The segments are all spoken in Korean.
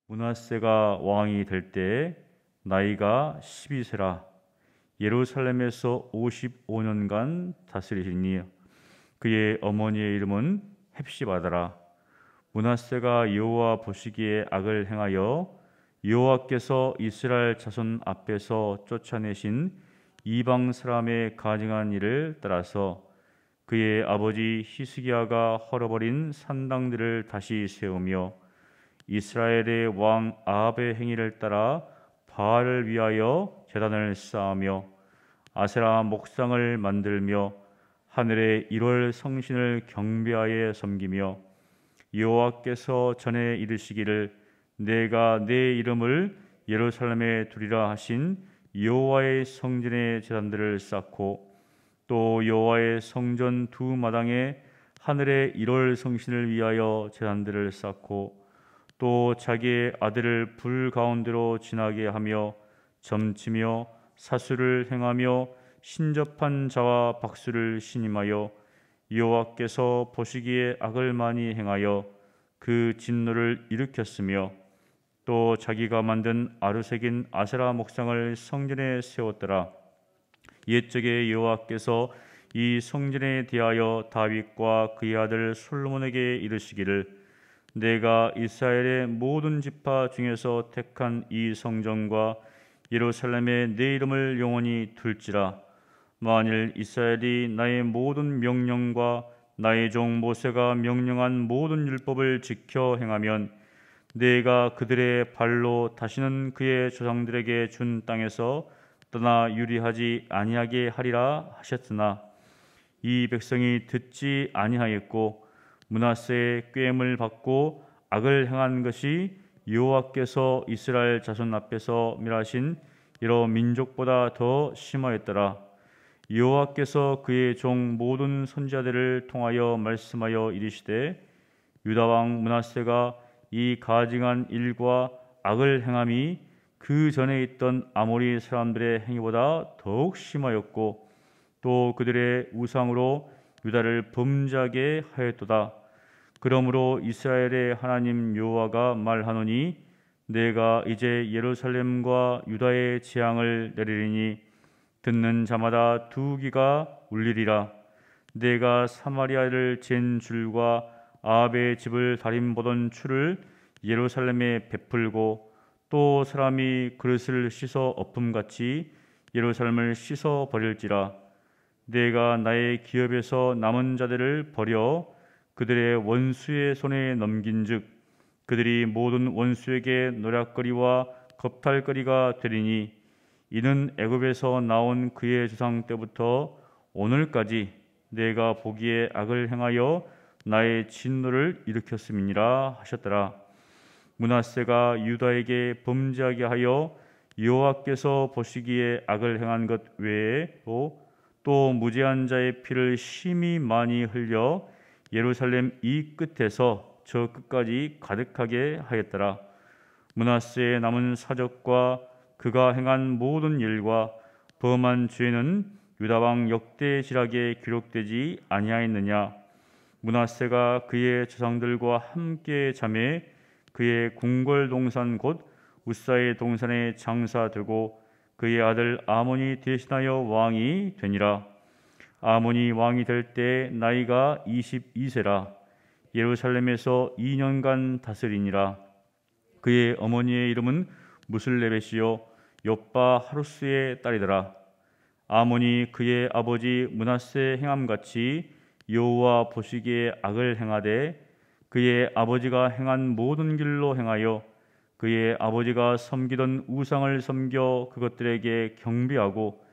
므낫세가 왕이 될 때 나이가 12세라. 예루살렘에서 55년간 다스리시니 그의 어머니의 이름은 헵시바더라. 므낫세가 여호와 보시기에 악을 행하여 여호와께서 이스라엘 자손 앞에서 쫓아내신 이방 사람의 가증한 일을 따라서 그의 아버지 히스기야가 헐어버린 산당들을 다시 세우며 이스라엘의 왕 아합의 행위를 따라 바알을 위하여 제단을 쌓으며 아세라 목상을 만들며 하늘의 1월 성신을 경배하여 섬기며 여호와께서 전에 이르시기를 내가 내 이름을 예루살렘에 두리라 하신 여호와의 성전의 제단들을 쌓고 또 여호와의 성전 두 마당에 하늘의 1월 성신을 위하여 제단들을 쌓고 또 자기의 아들을 불 가운데로 지나게 하며 점치며 사수를 행하며 신접한 자와 박수를 신임하여 여호와께서 보시기에 악을 많이 행하여 그 진노를 일으켰으며 또 자기가 만든 아루색인 아세라 목상을 성전에 세웠더라. 옛적에 여호와께서 이 성전에 대하여 다윗과 그의 아들 솔로몬에게 이르시기를 내가 이스라엘의 모든 지파 중에서 택한 이 성전과 예루살렘에 내 이름을 영원히 둘지라. 만일 이스라엘이 나의 모든 명령과 나의 종 모세가 명령한 모든 율법을 지켜 행하면 내가 그들의 발로 다시는 그의 조상들에게 준 땅에서 떠나 유리하지 아니하게 하리라 하셨으나 이 백성이 듣지 아니하였고 므낫세의 꾀임을 받고 악을 행한 것이 여호와께서 이스라엘 자손 앞에서 멸하신 여러 민족보다 더 심하였더라. 여호와께서 그의 종 모든 선지자들을 통하여 말씀하여 이르시되 유다 왕 므낫세가 이 가증한 일과 악을 행함이 그 전에 있던 아모리 사람들의 행위보다 더욱 심하였고 또 그들의 우상으로 유다를 범죄하게 하였도다. 그러므로 이스라엘의 하나님 여호와가 말하노니 내가 이제 예루살렘과 유다의 재앙을 내리리니 듣는 자마다 두 귀가 울리리라. 내가 사마리아를 잰 줄과 아합의 집을 다림보던 추를 예루살렘에 베풀고 또 사람이 그릇을 씻어 엎음같이 예루살렘을 씻어 버릴지라. 내가 나의 기업에서 남은 자들을 버려 그들의 원수의 손에 넘긴즉 그들이 모든 원수에게 노략거리와 겁탈거리가 되리니 이는 애굽에서 나온 그의 조상 때부터 오늘까지 내가 보기에 악을 행하여 나의 진노를 일으켰음이니라 하셨더라. 므낫세가 유다에게 범죄하게 하여 여호와께서 보시기에 악을 행한 것 외에도 또 무죄한 자의 피를 심히 많이 흘려 예루살렘 이 끝에서 저 끝까지 가득하게 하였더라. 므낫세의 남은 사적과 그가 행한 모든 일과 범한 죄는 유다 왕 역대지락에 기록되지 아니하였느냐. 므낫세가 그의 조상들과 함께 잠에 그의 궁궐 동산 곧 우사의 동산에 장사되고 그의 아들 아몬이 대신하여 왕이 되니라. 아몬이 왕이 될 때 나이가 22세라. 예루살렘에서 2년간 다스리니라. 그의 어머니의 이름은 무슬레벳이요 욥바 하루스의 딸이더라. 아몬이 그의 아버지 므낫세 행함같이 여호와 보시기에 악을 행하되 그의 아버지가 행한 모든 길로 행하여 그의 아버지가 섬기던 우상을 섬겨 그것들에게 경배하고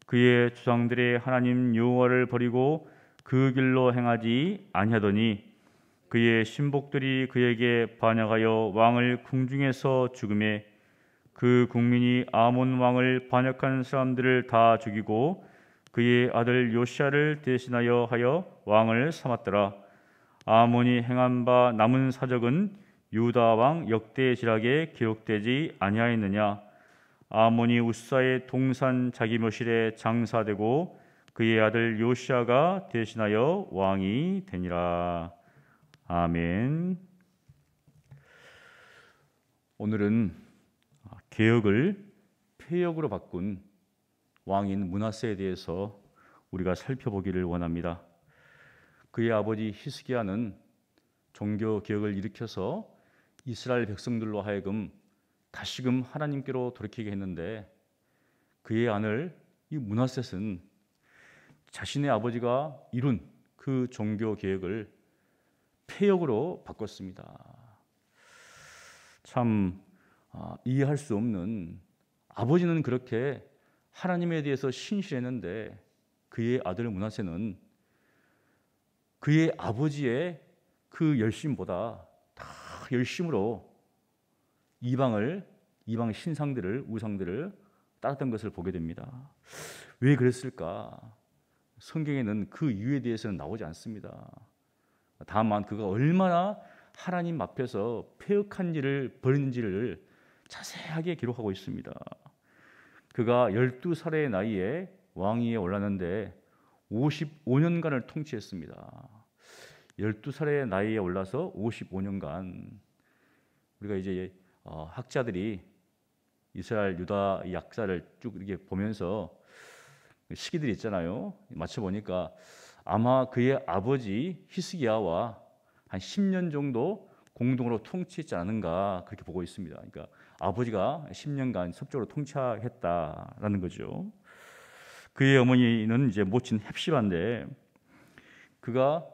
그의 조상들의 하나님 여호와를 버리고 그 길로 행하지 아니하더니 그의 신복들이 그에게 반역하여 왕을 궁중에서 죽음에 그 국민이 아몬 왕을 반역한 사람들을 다 죽이고 그의 아들 요시아를 대신하여 하여 왕을 삼았더라. 아몬이 행한 바 남은 사적은 유다 왕 역대지락에 기록되지 아니하였느냐. 아몬이 우사의 동산 자기 묘실에 장사되고 그의 아들 요시아가 대신하여 왕이 되니라. 아멘. 오늘은 개혁을 폐역으로 바꾼 왕인 므낫세에 대해서 우리가 살펴보기를 원합니다. 그의 아버지 히스기야는 종교 개혁을 일으켜서 이스라엘 백성들로 하여금 다시금 하나님께로 돌이키게 했는데, 그의 아들 이 므낫셋은 자신의 아버지가 이룬 그 종교 개혁을 폐역으로 바꿨습니다. 참 이해할 수 없는, 아버지는 그렇게 하나님에 대해서 신실했는데 그의 아들 므낫세는 그의 아버지의 그 열심보다 다 열심으로 이방 신상들을, 우상들을 따랐던 것을 보게 됩니다. 왜 그랬을까? 성경에는 그 이유에 대해서는 나오지 않습니다. 다만 그가 얼마나 하나님 앞에서 폐역한 일을 벌였는지를 자세하게 기록하고 있습니다. 그가 12살의 나이에 왕위에 올랐는데 55년간을 통치했습니다. 12살의 나이에 올라서 55년간, 우리가 이제 학자들이 이스라엘 유다 역사를 쭉 이렇게 보면서 시기들이 있잖아요. 맞춰보니까 아마 그의 아버지 히스기야와 한 10년 정도 공동으로 통치했지 않은가, 그렇게 보고 있습니다. 그러니까 아버지가 10년간 섭적으로 통치했다라는 거죠. 그의 어머니는 이제 모친 헵시바인데, 그가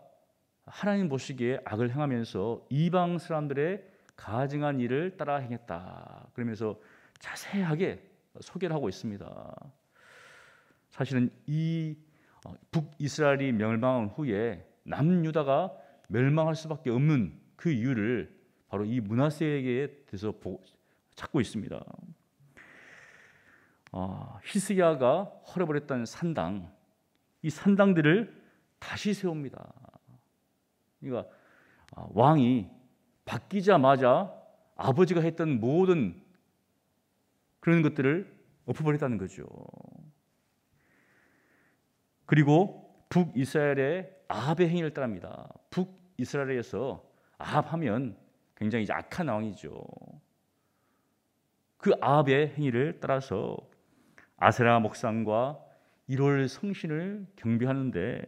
하나님 보시기에 악을 행하면서 이방 사람들의 가증한 일을 따라 행했다, 그러면서 자세하게 소개를 하고 있습니다. 사실은 이 북이스라엘이 멸망한 후에 남유다가 멸망할 수밖에 없는 그 이유를 바로 이 므낫세에게 대해서 찾고 있습니다. 히스기야가 헐어버렸던 산당, 이 산당들을 다시 세웁니다. 그러니까 왕이 바뀌자마자 아버지가 했던 모든 그런 것들을 엎어버렸다는 거죠. 그리고 북이스라엘의 아합의 행위를 따릅니다. 북이스라엘에서 아합하면 굉장히 악한 왕이죠. 그 아합의 행위를 따라서 아세라 목상과 1월 성신을 경배하는데,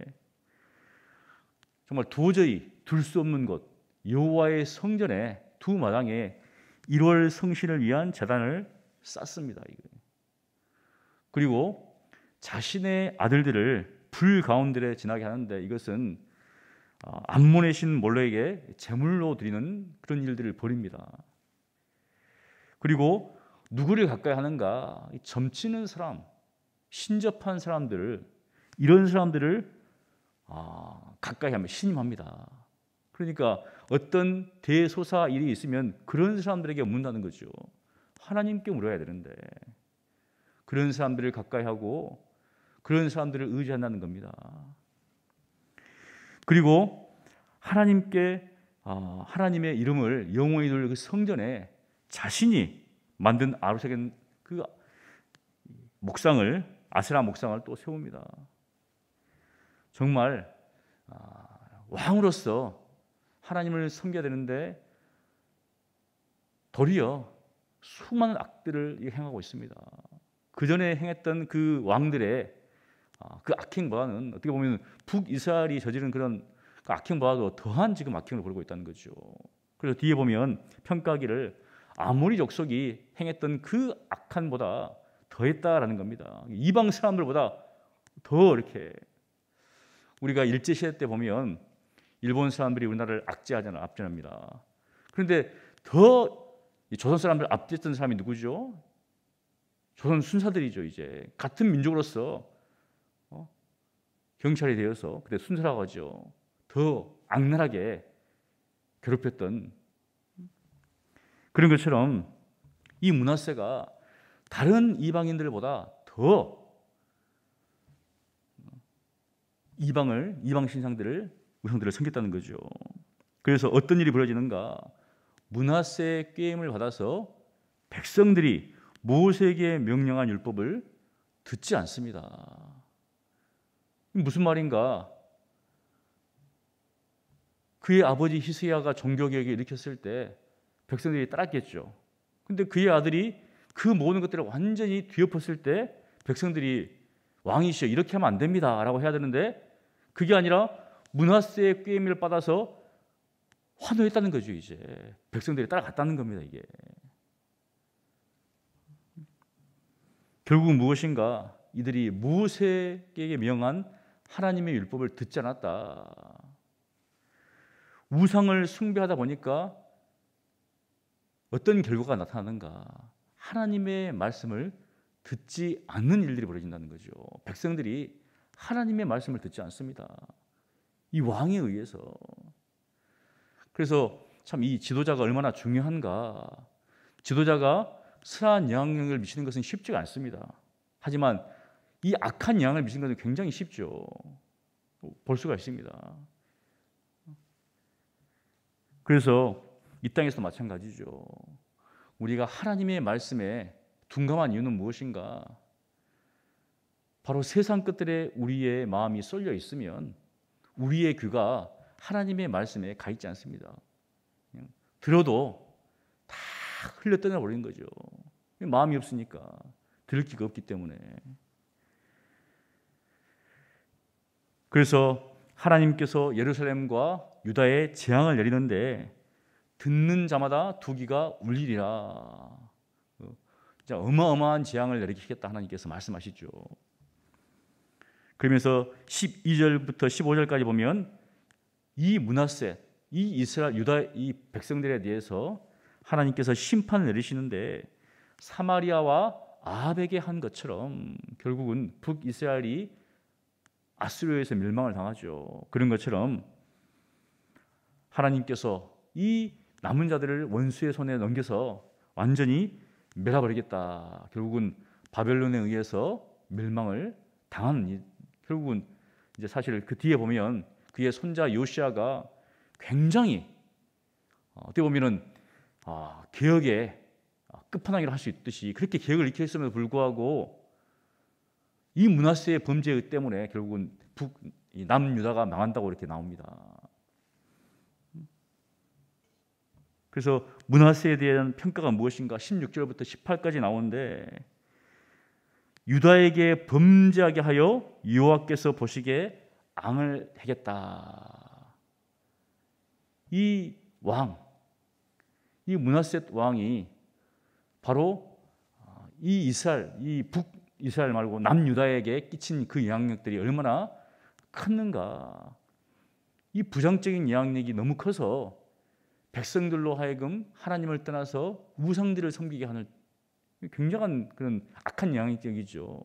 정말 도저히 둘 수 없는 곳, 여호와의 성전에 두 마당에 1월 성신을 위한 제단을 쌓습니다. 그리고 자신의 아들들을 불 가운데 지나게 하는데, 이것은 암몬의 신 몰로에게 제물로 드리는 그런 일들을 벌입니다. 그리고 누구를 가까이 하는가? 점치는 사람, 신접한 사람들, 이런 사람들을 가까이 하면 신임합니다. 그러니까 어떤 대소사 일이 있으면 그런 사람들에게 묻는다는 거죠. 하나님께 물어야 되는데 그런 사람들을 가까이 하고 그런 사람들을 의지한다는 겁니다. 그리고 하나님께 하나님의 이름을 영원히 둘 그 성전에 자신이 만든 아루사겐 그 목상을, 아세라 목상을 또 세웁니다. 정말 왕으로서 하나님을 섬겨야 되는데 도리어 수많은 악들을 행하고 있습니다. 그 전에 행했던 그 왕들의 그 악행보다는 어떻게 보면 북이스라엘이 저지른 그런 그 악행보다도 더한 지금 악행을 벌이고 있다는 거죠. 그래서 뒤에 보면 평가하기를 아모리 족속이 행했던 그 악한보다 더했다라는 겁니다. 이방 사람들보다 더 이렇게, 우리가 일제시대 때 보면 일본 사람들이 우리나라를 압제합니다. 그런데 더 조선 사람들 압제했던 사람이 누구죠? 조선 순사들이죠. 이제 같은 민족으로서 경찰이 되어서 그때 순사라고 하죠. 더 악랄하게 괴롭혔던 그런 것처럼 이 므낫세가 다른 이방인들보다 더 이방 신상들을, 우상들을 섬겼다는 거죠. 그래서 어떤 일이 벌어지는가? 므낫세의 꾀임을 받아서 백성들이 모세에게 명령한 율법을 듣지 않습니다. 무슨 말인가? 그의 아버지 히스기야가 종교개혁을 일으켰을 때 백성들이 따랐겠죠. 근데 그의 아들이 그 모든 것들을 완전히 뒤엎었을 때 백성들이 왕이시여 이렇게 하면 안 됩니다 라고 해야 되는데 그게 아니라 므낫세의 꾀임을 받아서 환호했다는 거죠. 이제 백성들이 따라갔다는 겁니다. 이게 결국 무엇인가 이들이 모세에게 명한 하나님의 율법을 듣지 않았다. 우상을 숭배하다 보니까 어떤 결과가 나타나는가? 하나님의 말씀을 듣지 않는 일들이 벌어진다는 거죠. 백성들이 하나님의 말씀을 듣지 않습니다. 이 왕에 의해서. 그래서 참 이 지도자가 얼마나 중요한가. 지도자가 선한 영향력을 미치는 것은 쉽지가 않습니다. 하지만 이 악한 영향을 미치는 것은 굉장히 쉽죠. 볼 수가 있습니다. 그래서 이 땅에서도 마찬가지죠. 우리가 하나님의 말씀에 둔감한 이유는 무엇인가? 바로 세상 끝들에 우리의 마음이 쏠려 있으면 우리의 귀가 하나님의 말씀에 가 있지 않습니다. 들어도 다 흘려 떠나 버리는 거죠. 마음이 없으니까 들을 기가 없기 때문에. 그래서 하나님께서 예루살렘과 유다에 재앙을 내리는데 듣는 자마다 두 귀가 울리리라. 진짜 어마어마한 재앙을 내리겠다 하나님께서 말씀하시죠. 그러면서 12절부터 15절까지 보면 이 므낫세, 이 이스라엘 유다 이 백성들에 대해서 하나님께서 심판을 내리시는데 사마리아와 아합에게 한 것처럼 결국은 북이스라엘이 아수르에서 멸망을 당하죠. 그런 것처럼 하나님께서 이 남은 자들을 원수의 손에 넘겨서 완전히 멸해버리겠다. 결국은 바벨론에 의해서 멸망을 당하는 결국은 이제 사실 그 뒤에 보면 그의 손자 요시아가 굉장히 어떻게 보면은 개혁의 끝판왕이라 할 수 있듯이 그렇게 개혁을 일으켰음에도 불구하고 이 므낫세의 범죄 때문에 결국은 남유다가 망한다고 이렇게 나옵니다. 그래서 므낫세에 대한 평가가 무엇인가 16절부터 18까지 나오는데 유다에게 범죄하게 하여 여호와께서 보시기에 앙을 되겠다. 이 왕, 이 므낫세 왕이 바로 이 이스라엘, 이 북이스라엘 말고 남유다에게 끼친 그 영향력들이 얼마나 컸는가. 이 부정적인 영향력이 너무 커서 백성들로 하여금 하나님을 떠나서 우상들을 섬기게 하는 굉장한 그런 악한 영향력이죠.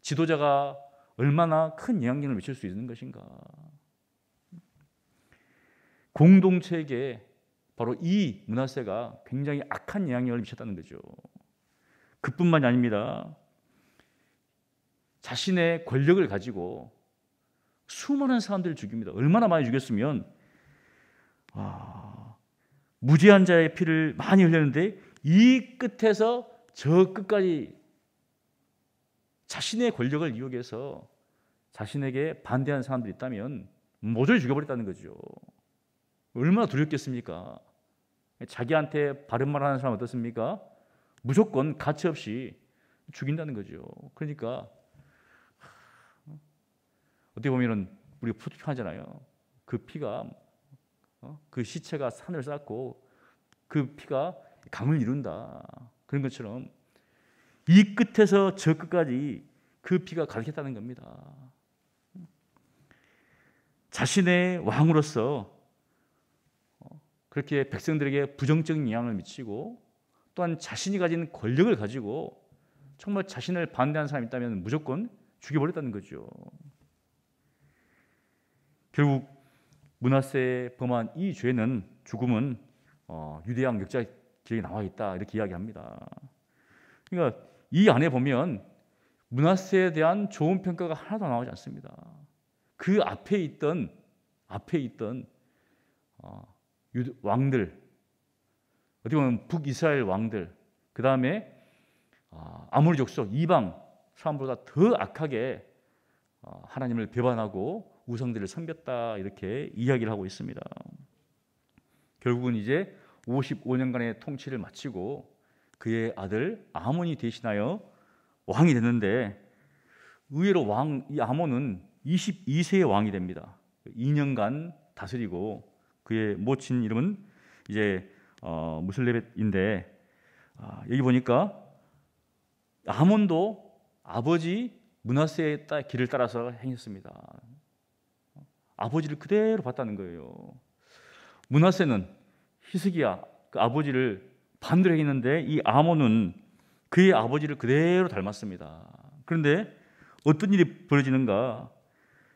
지도자가 얼마나 큰 영향력을 미칠 수 있는 것인가. 공동체에게 바로 이 므낫세가 굉장히 악한 영향력을 미쳤다는 거죠. 그뿐만이 아닙니다. 자신의 권력을 가지고 수많은 사람들을 죽입니다. 얼마나 많이 죽였으면 무죄한 자의 피를 많이 흘렸는데 이 끝에서 저 끝까지 자신의 권력을 이용해서 자신에게 반대하는 사람들이 있다면 모조리 죽여버렸다는 거죠. 얼마나 두렵겠습니까? 자기한테 바른 말하는 사람 어떻습니까? 무조건 가차없이 죽인다는 거죠. 그러니까 어떻게 보면은 우리가 푸념하잖아요. 그 피가 그 시체가 산을 쌓고 그 피가 강을 이룬다. 그런 것처럼 이 끝에서 저 끝까지 그 피가 가득했다는 겁니다. 자신의 왕으로서 그렇게 백성들에게 부정적인 영향을 미치고 또한 자신이 가진 권력을 가지고 정말 자신을 반대하는 사람이 있다면 무조건 죽여버렸다는 거죠. 결국 므낫세에 범한 이 죄는 죽음은 유대양 역사 기록에 나와 있다 이렇게 이야기합니다. 그러니까 이 안에 보면 므낫세에 대한 좋은 평가가 하나도 나오지 않습니다. 그 앞에 있던 왕들, 어떻게 보면 북이스라엘 왕들, 그 다음에 아모리 족속 이방 사람보다 더 악하게 하나님을 배반하고 우상들을 섬겼다 이렇게 이야기를 하고 있습니다. 결국은 이제 55년간의 통치를 마치고 그의 아들 아몬이 대신하여 왕이 됐는데, 의외로 이 아몬은 22세의 왕이 됩니다. 2년간 다스리고, 그의 모친 이름은 이제 무슬레벳인데, 여기 보니까 아몬도 아버지 므낫세의 길을 따라서 행했습니다. 아버지를 그대로 봤다는 거예요. 므낫세는 히스기야 그 아버지를 반대로 했는데, 이 아몬은 그의 아버지를 그대로 닮았습니다. 그런데 어떤 일이 벌어지는가?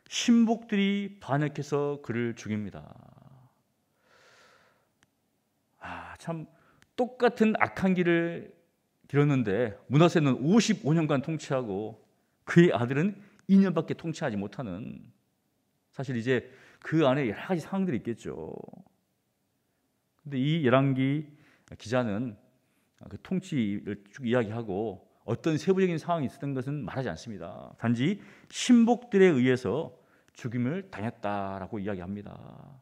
신복들이 반역해서 그를 죽입니다. 참 똑같은 악한 길을 길었는데 므낫세는 55년간 통치하고 그의 아들은 2년밖에 통치하지 못하는, 사실 이제 그 안에 여러 가지 상황들이 있겠죠. 근데 이 열왕기 기자는 그 통치를 쭉 이야기하고 어떤 세부적인 상황이 있었던 것은 말하지 않습니다. 단지 신복들에 의해서 죽임을 당했다라고 이야기합니다.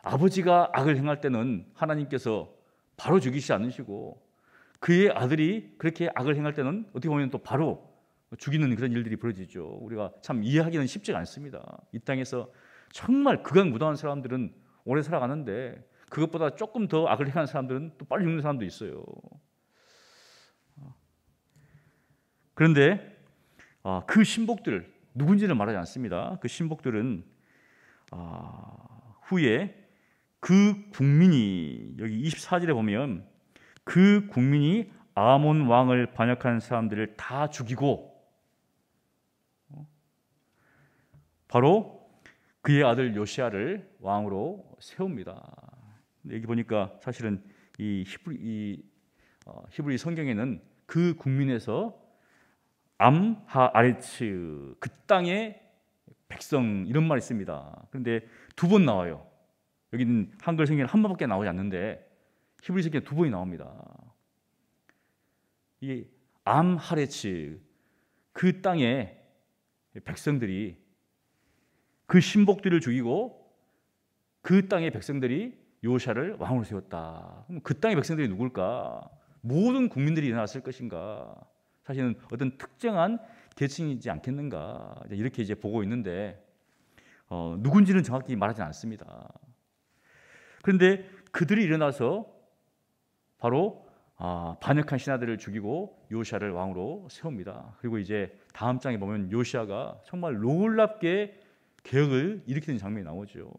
아버지가 악을 행할 때는 하나님께서 바로 죽이시지 않으시고, 그의 아들이 그렇게 악을 행할 때는 어떻게 보면 또 바로 죽이는 그런 일들이 벌어지죠. 우리가 참 이해하기는 쉽지가 않습니다. 이 땅에서 정말 극악무도한 사람들은 오래 살아가는데, 그것보다 조금 더 악을 행하는 사람들은 또 빨리 죽는 사람도 있어요. 그런데 그 신복들, 누군지는 말하지 않습니다. 그 신복들은 후에 그 국민이, 여기 24절에 보면 그 국민이 아몬 왕을 반역한 사람들을 다 죽이고 바로 그의 아들 요시야를 왕으로 세웁니다. 여기 보니까 사실은 이 히브리 성경에는 그 국민에서 암하아레츠, 그 땅의 백성, 이런 말이 있습니다. 그런데 두 번 나와요. 여기는 한글 성경에 한 번밖에 나오지 않는데 히브리 성경에 두 번이 나옵니다. 이 암하레츠, 그 땅의 백성들이 그 신복들을 죽이고 그 땅의 백성들이 요시야를 왕으로 세웠다. 그럼 그 땅의 백성들이 누굴까? 모든 국민들이 일어났을 것인가? 사실은 어떤 특정한 계층이지 않겠는가? 이렇게 이제 보고 있는데 누군지는 정확히 말하지 않습니다. 그런데 그들이 일어나서 바로 반역한 신하들을 죽이고 요시야를 왕으로 세웁니다. 그리고 이제 다음 장에 보면 요시야가 정말 놀랍게 개혁을 일으키는 장면이 나오죠.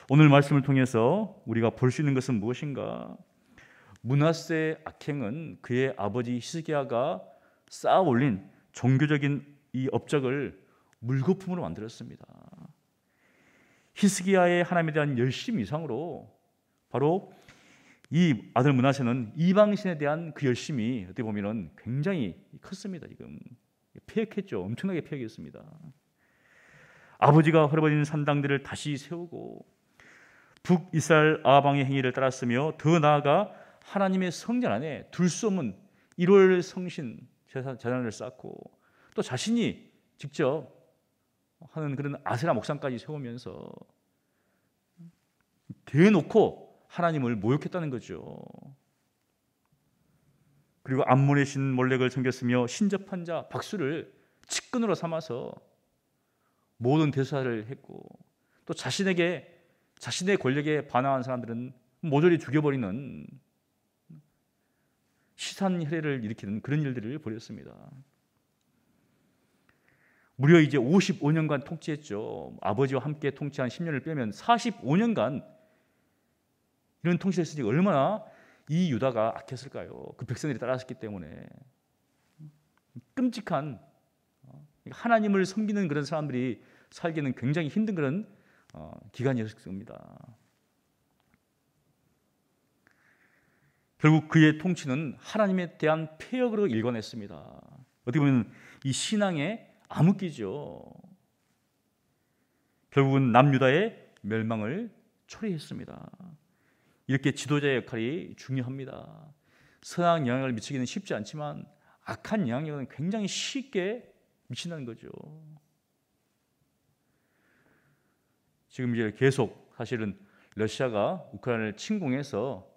오늘 말씀을 통해서 우리가 볼 수 있는 것은 무엇인가? 므낫세의 악행은 그의 아버지 히스기야가 쌓아 올린 종교적인 이 업적을 물거품으로 만들었습니다. 히스기야의 하나님에 대한 열심 이상으로 바로 이 아들 므낫세는 이방신에 대한 그 열심이 어떻게 보면은 굉장히 컸습니다. 지금 폐역했죠. 엄청나게 폐역했습니다. 아버지가 헐어버린 산당들을 다시 세우고 북이스라엘 아방의 행위를 따랐으며, 더 나아가 하나님의 성전 안에 둘 수 없는 1월 성신 제단을 쌓고 또 자신이 직접 하는 그런 아세라 목상까지 세우면서 대놓고 하나님을 모욕했다는 거죠. 그리고 암몬의 신 몰렉을 섬겼으며 신접한 자 박수를 측근으로 삼아서 모든 대사를 했고, 또 자신의 권력에 반항한 사람들은 모조리 죽여버리는 시산혈해를 일으키는 그런 일들을 벌였습니다. 무려 이제 55년간 통치했죠. 아버지와 함께 통치한 10년을 빼면 45년간 이런 통치를 했으니 얼마나 이 유다가 악했을까요? 그 백성들이 따랐기 때문에. 끔찍한, 하나님을 섬기는 그런 사람들이 살기는 굉장히 힘든 그런 기간이었습니다. 결국 그의 통치는 하나님에 대한 폐역으로 일관했습니다. 어떻게 보면 이 신앙의 암흑기죠. 결국은 남유다의 멸망을 초래했습니다. 이렇게 지도자의 역할이 중요합니다. 선한 영향을 미치기는 쉽지 않지만 악한 영향력은 굉장히 쉽게 미친다는 거죠. 지금 이제 계속 사실은 러시아가 우크라이나를 침공해서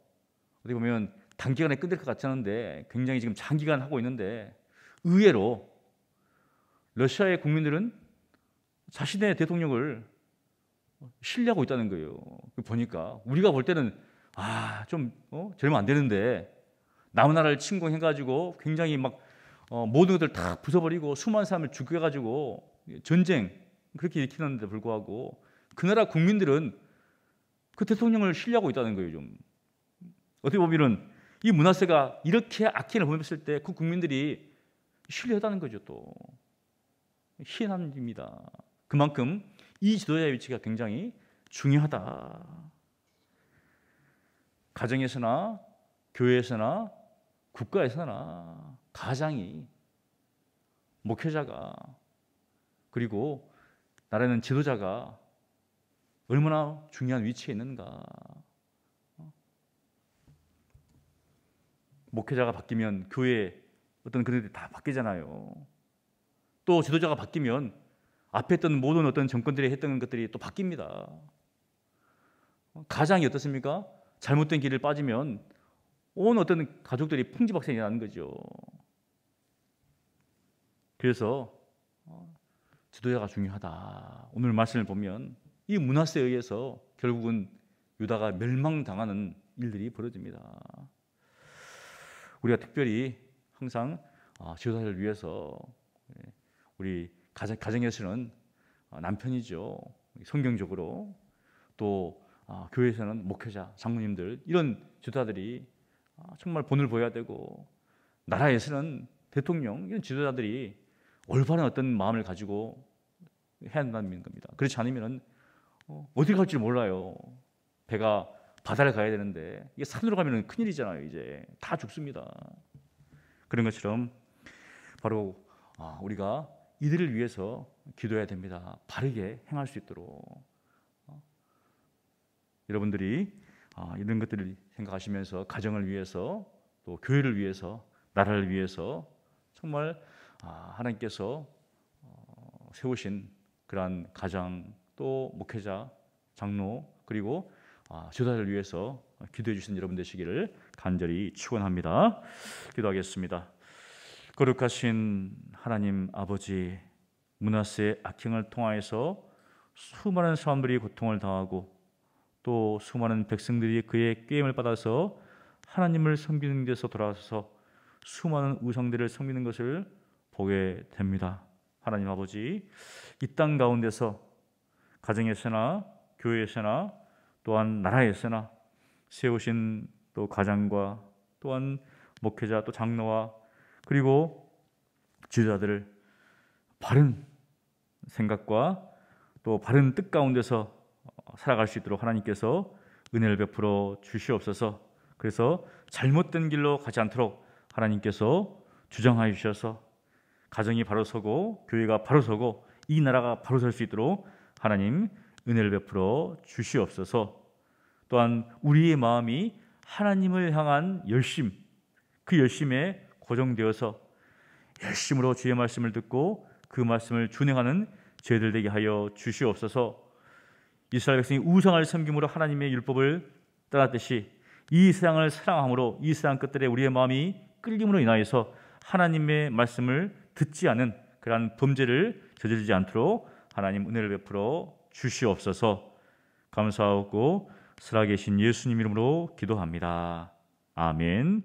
어떻게 보면 단기간에 끝낼 것 같지 않은데 굉장히 지금 장기간 하고 있는데, 의외로 러시아의 국민들은 자신의 대통령을 신뢰하고 있다는 거예요. 보니까 우리가 볼 때는 좀 저러면 안 되는데, 남의 나라를 침공해가지고 굉장히 막 모든 것들 다 부숴버리고 수많은 사람을 죽여가지고 전쟁 그렇게 일으키는데 불구하고 그 나라 국민들은 그 대통령을 신뢰하고 있다는 거예요. 좀 어떻게 보면은 이 므낫세가 이렇게 악행을 범했을 때 그 국민들이 신뢰했다는 거죠. 또 희한한 일입니다. 그만큼 이 지도자의 위치가 굉장히 중요하다. 가정에서나 교회에서나 국가에서나 가장이, 목회자가, 그리고 나라는 지도자가 얼마나 중요한 위치에 있는가. 목회자가 바뀌면 교회 어떤 그런 것들이 다 바뀌잖아요. 또 지도자가 바뀌면 앞에 했던 모든 어떤 정권들이 했던 것들이 또 바뀝니다. 가장이 어떻습니까? 잘못된 길을 빠지면 온 어떤 가족들이 풍지박산이 나는 거죠. 그래서 지도자가 중요하다. 오늘 말씀을 보면 이 므낫세에 의해서 결국은 유다가 멸망당하는 일들이 벌어집니다. 우리가 특별히 항상 지도자를 위해서, 우리 가정에서는 남편이죠. 성경적으로, 또 교회에서는 목회자, 장로님들, 이런 지도자들이 정말 본을 보여야 되고, 나라에서는 대통령, 이런 지도자들이 올바른 어떤 마음을 가지고 해야 한다는 겁니다. 그렇지 않으면 어디 갈지 몰라요. 배가 바다를 가야 되는데 이게 산으로 가면 큰일이잖아요. 이제 다 죽습니다. 그런 것처럼 바로 우리가 이들을 위해서 기도해야 됩니다. 바르게 행할 수 있도록. 여러분들이 이런 것들을 생각하시면서 가정을 위해서, 또 교회를 위해서, 나라를 위해서 정말 하나님께서 세우신 그러한 가장, 또 목회자, 장로, 그리고 지도자를 위해서 기도해 주신 여러분 되시기를 간절히 축원합니다. 기도하겠습니다. 거룩하신 하나님 아버지, 므낫세의 악행을 통하여서 수많은 사람들이 고통을 당하고 또 수많은 백성들이 그의 꾀임을 받아서 하나님을 섬기는 데서 돌아와서 수많은 우상들을 섬기는 것을 보게 됩니다. 하나님 아버지, 이 땅 가운데서 가정에서나 교회에서나 또한 나라에서나 세우신 또 가장과 또한 목회자, 또 장로와 그리고 지도자들을 바른 생각과 또 바른 뜻 가운데서 살아갈 수 있도록 하나님께서 은혜를 베풀어 주시옵소서. 그래서 잘못된 길로 가지 않도록 하나님께서 주장하여 주셔서 가정이 바로 서고 교회가 바로 서고 이 나라가 바로 설 수 있도록 하나님 은혜를 베풀어 주시옵소서. 또한 우리의 마음이 하나님을 향한 열심, 그 열심에 고정되어서 열심으로 주의 말씀을 듣고 그 말씀을 준행하는 저희들 되게 하여 주시옵소서. 이스라엘 백성이 우상을 섬김으로 하나님의 율법을 떠났듯이 이 세상을 사랑함으로 이 세상 끝들에 우리의 마음이 끌림으로 인하여서 하나님의 말씀을 듣지 않은 그러한 범죄를 저지르지 않도록 하나님 은혜를 베풀어 주시옵소서. 감사하고 살아계신 예수님 이름으로 기도합니다. 아멘.